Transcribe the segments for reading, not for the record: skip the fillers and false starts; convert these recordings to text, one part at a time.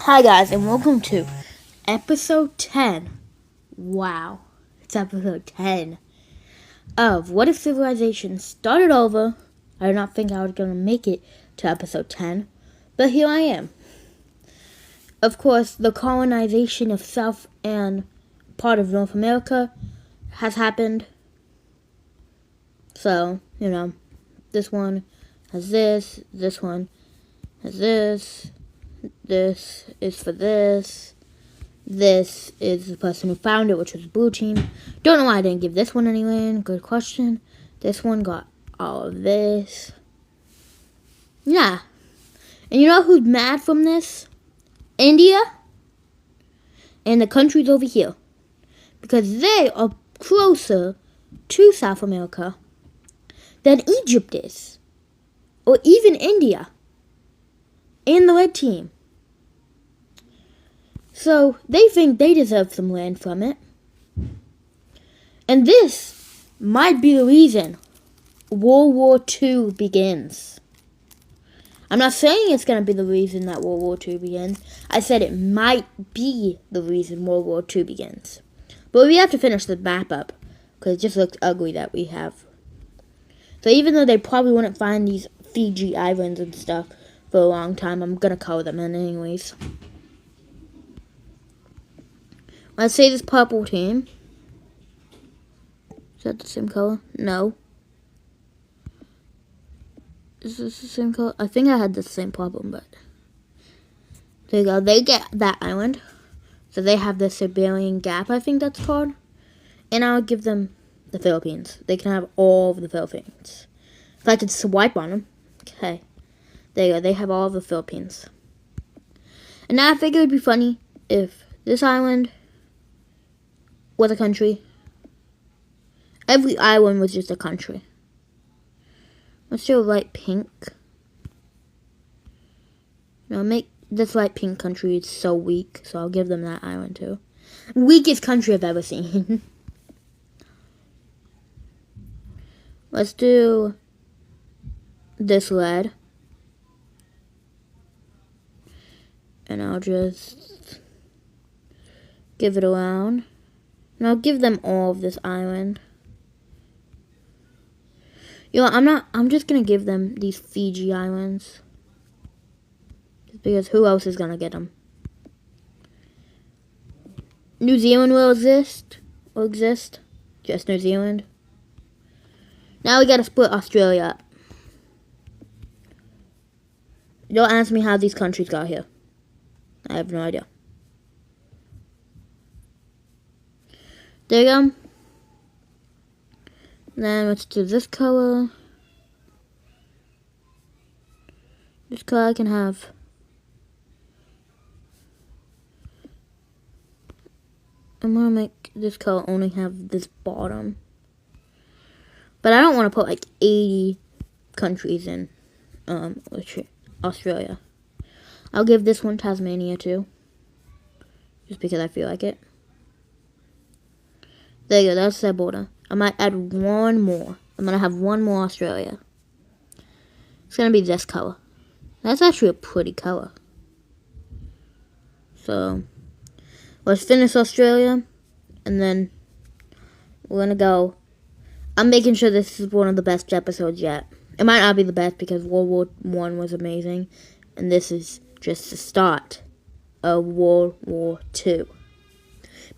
Hi guys, and welcome to episode 10. Wow, it's episode 10 of What If Civilization Started Over. I did not think I was going to make it to episode 10, but here I am. Of course, the colonization of South and part of North America has happened. So, this one has this one has this is for this. This is the person who found it, which was the blue team. Don't know why I didn't give this one any land. Good question. This one got all of this. Yeah. And you know who's mad from this? India and the countries over here. Because they are closer to South America than Egypt is. Or even India. And the red team. So, they think they deserve some land from it. And this might be the reason World War II begins. I'm not saying it's going to be the reason that World War II begins. I said it might be the reason World War II begins. But we have to finish the map up, because it just looks ugly that we have. So even though they probably wouldn't find these Fiji islands and stuff for a long time, I'm going to color them in anyways. Let's say this purple team. Is that the same color? No. Is this the same color? I think I had the same problem, but there you go. They get that island. So they have the Siberian Gap, I think that's called. And I'll give them the Philippines. They can have all of the Philippines. If I could swipe on them. Okay. There you go. They have all of the Philippines. And now I think it would be funny if this island was a country. Every island was just a country. Let's do a light pink. Now make this light pink country is so weak, so I'll give them that island too. Weakest country I've ever seen. Let's do this red. And I'll just give it around. And I'll give them all of this island. I'm just going to give them these Fiji islands. Just because who else is going to get them? New Zealand will exist. Just New Zealand. Now we got to split Australia up. Don't ask me how these countries got here. I have no idea. There you go. Then let's do this color. This color I can have. I'm going to make this color only have this bottom. But I don't want to put like 80 countries in Australia. I'll give this one Tasmania too. Just because I feel like it. There you go, that's their border. I might add one more. I'm going to have one more Australia. It's going to be this color. That's actually a pretty color. So, let's finish Australia. And then, we're going to go. I'm making sure this is one of the best episodes yet. It might not be the best because World War I was amazing. And this is just the start of World War II.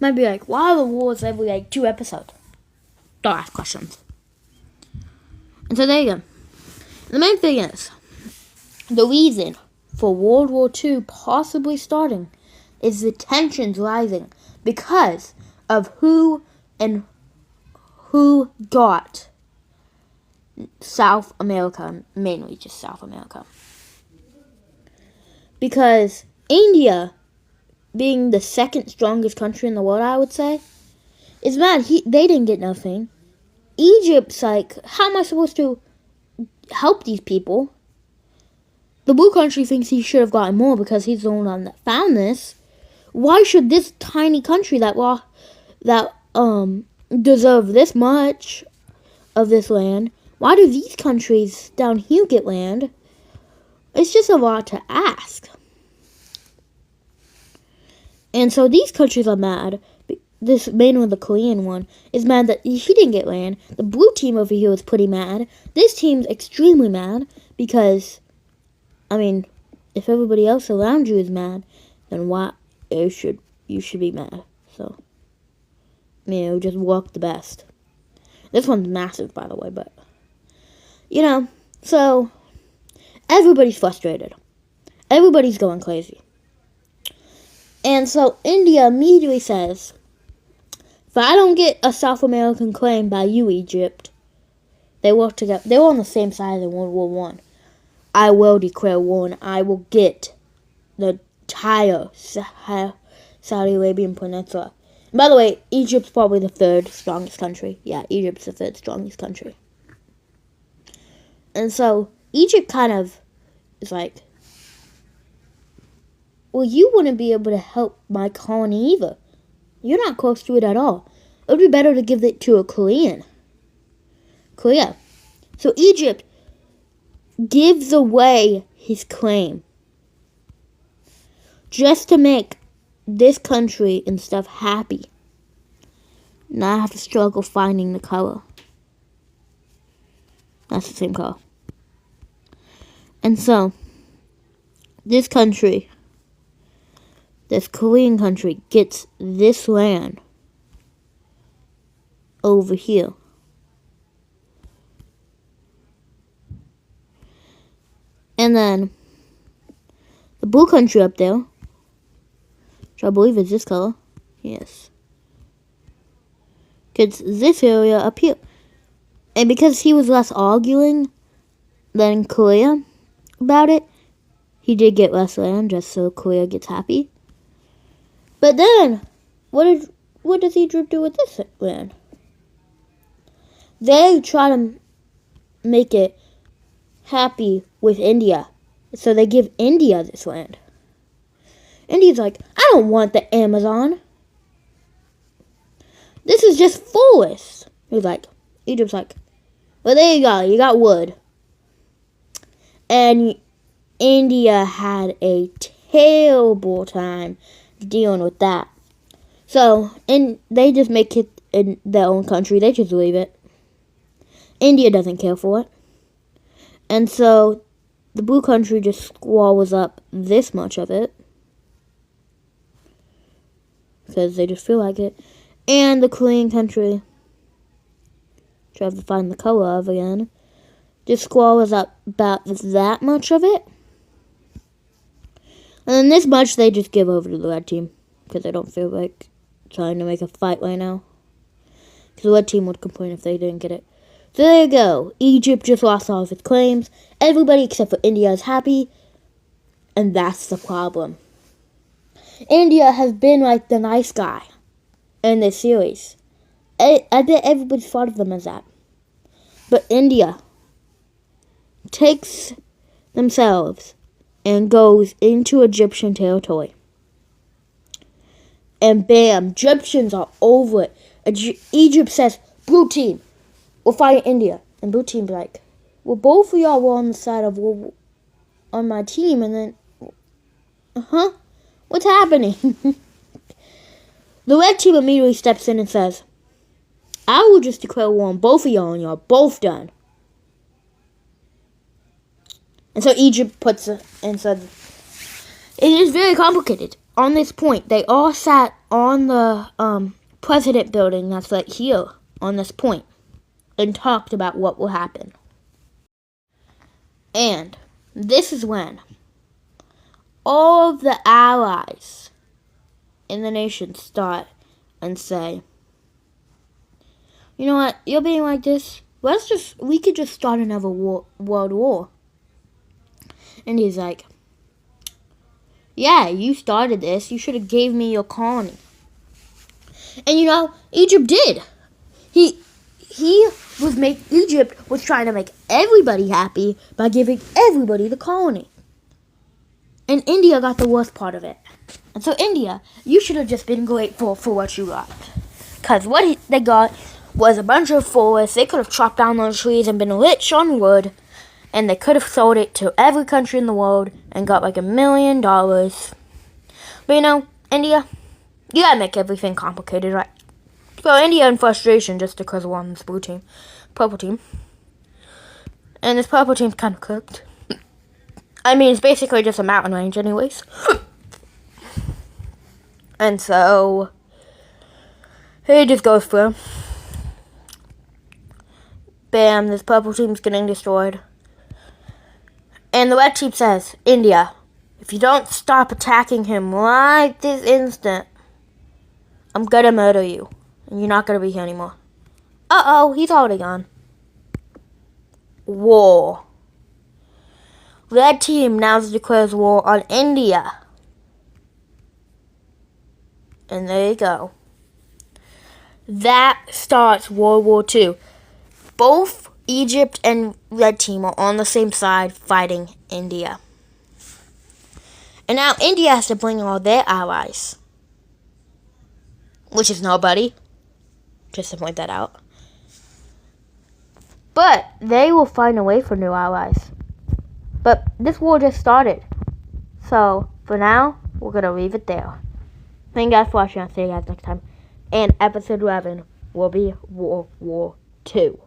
Might be like, why are the wars every 2 episodes? Don't ask questions. And so there you go. The main thing is, the reason for World War II possibly starting is the tensions rising because of who got South America, mainly just South America. Because India, being the second strongest country in the world, I would say, is mad. They didn't get nothing. Egypt's like, how am I supposed to help these people? The blue country thinks he should have gotten more because he's the one that found this. Why should this tiny country that deserve this much of this land, why do these countries down here get land? It's just a lot to ask. And so these countries are mad. This main one, the Korean one, is mad that he didn't get land. The blue team over here is pretty mad. This team's extremely mad because, I mean, if everybody else around you is mad, then why you should be mad. So, just work the best. This one's massive, by the way, but so everybody's frustrated. Everybody's going crazy. And so India immediately says, if I don't get a South American claim by you, Egypt, they work together. They were on the same side in World War I. I will declare war and I will get the entire Saudi Arabian Peninsula. And by the way, Egypt's probably the third strongest country. Yeah, Egypt's the third strongest country. And so Egypt kind of is like, well, you wouldn't be able to help my colony either. You're not close to it at all. It would be better to give it to a Korea. So Egypt gives away his claim just to make this country and stuff happy. Not have to struggle finding the color. That's the same color. And so, this country, this Korean country, gets this land over here. And then, the blue country up there, which I believe is this color, yes, gets this area up here. And because he was less arguing than Korea about it, he did get less land just so Korea gets happy. But then, what does Egypt do with this land? They try to make it happy with India. So they give India this land. India's like, I don't want the Amazon. This is just forest. Egypt's like, well, there you go. You got wood. And India had a terrible time dealing with that. So, and they just make it in their own country. They just leave it. India doesn't care for it. And so, the blue country just squalls up this much of it. Because they just feel like it. And the Korean country, which I have to find the color of again, just squalls up about that much of it. And then this much they just give over to the red team. Because they don't feel like trying to make a fight right now. Because the red team would complain if they didn't get it. So there you go. Egypt just lost all of its claims. Everybody except for India is happy. And that's the problem. India has been like the nice guy in this series. I bet everybody's thought of them as that. But India takes themselves and goes into Egyptian territory. And bam, Egyptians are over it. Egypt says, blue team, we'll fight India. And blue team's like, well, both of y'all were on the side of, on my team. And then, what's happening? The red team immediately steps in and says, I will just declare war on both of y'all and y'all both done. And so Egypt puts it and said, it is very complicated. On this point, they all sat on the president building that's right here on this point and talked about what will happen. And this is when all of the allies in the nation start and say, you know what, you're being like this, we could just start another world war. And he's like, yeah, you started this. You should have gave me your colony. And Egypt did. Egypt was trying to make everybody happy by giving everybody the colony. And India got the worst part of it. And so India, you should have just been grateful for what you got. Because what they got was a bunch of forests. They could have chopped down those trees and been rich on wood. And they could have sold it to every country in the world and got like $1 million. But India, You gotta make everything complicated, right? So India in frustration just because we're on this purple team. And this purple team's kind of cooked. I mean, it's basically just a mountain range anyways. And so, he just goes through. Bam, this purple team's getting destroyed. And the red team says, India, if you don't stop attacking him right this instant, I'm gonna murder you. And you're not gonna be here anymore. Uh-oh, he's already gone. War. Red team now declares war on India. And there you go. That starts World War II. Both Egypt and Red team are on the same side fighting India. And now India has to bring all their allies. Which is nobody. Just to point that out. But they will find a way for new allies. But this war just started. So, for now, we're going to leave it there. Thank you guys for watching. I'll see you guys next time. And episode 11 will be World War II.